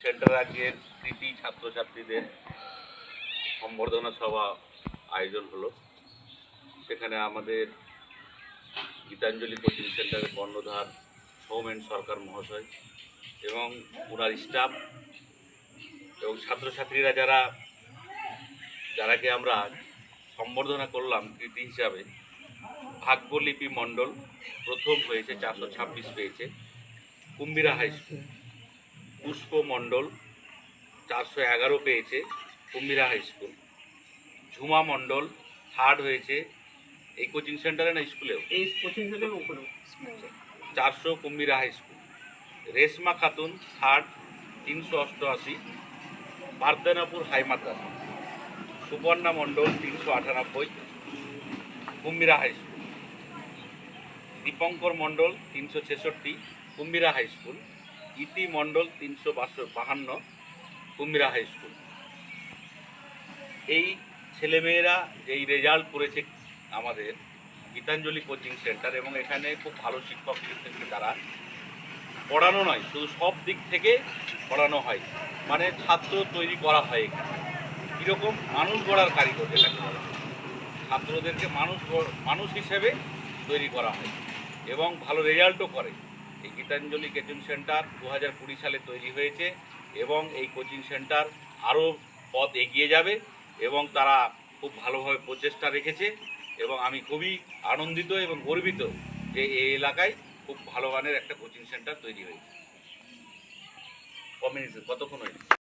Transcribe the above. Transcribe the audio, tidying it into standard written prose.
Centre আজকের কৃতি ছাত্রছাত্রীদের সম্বর্ধনা সভা আয়োজন হলো। সেখানে আমাদের গীতাঞ্জলি কোচিং সেন্টারের কর্ণধার সৌমেন সরকার মহাশয় এবং ওনার স্টাফ এবং ছাত্রছাত্রীরা যারাকে আমরা সম্বর্ধনা করলাম কৃতি হিসাবে, ভাগ্যলিপি মণ্ডল প্রথম হয়েছে, 426 পেয়েছে, কুম্বিরা হাই স্কুল। পুষ্প মণ্ডল 411 পেয়েছে, কুম্বিরা হাই স্কুল। ঝুমা মণ্ডল থার্ড হয়েছে এই কোচিং সেন্টারে না স্কুলেও, এই কোচিং সেন্টারের উপরে 400, Kumbira high school. Reshma Khatun third, 388, Bardanapur high Madrasa. Subarna Mondal 398, Kumbira high school. Dipankar Mondal 366, Kumbira high school. Iti Mondal 352, কুম্বিরা high school. এই ছেলেমেয়েরা যেই রেজাল্ট করেছে আমাদের গীতাঞ্জলি কোচিং সেন্টার, এবং এখানে খুব ভালো শিক্ষক শিক্ষিকা, তারা পড়ানো নয়, শুধু সব দিক থেকে পড়ানো হয়, মানে ছাত্র তৈরি করা হয় এখানে। কীরকম মানুষ গড়ার কারিগর যেটাকে বলা হয়, ছাত্রদেরকে মানুষ হিসেবে তৈরি করা হয় এবং ভালো রেজাল্টও করে। এই গীতাঞ্জলি কোচিং সেন্টার 2020 সালে তৈরি হয়েছে এবং এই কোচিং সেন্টার আরও পথ এগিয়ে যাবে এবং তারা খুব ভালোভাবে প্রচেষ্টা রেখেছে এবং আমি খুবই আনন্দিত এবং গর্বিত যে এই এলাকায় খুব ভালো মানের একটা কোচিং সেন্টার তৈরি হয়েছে। কতক্ষণ হয়েছে?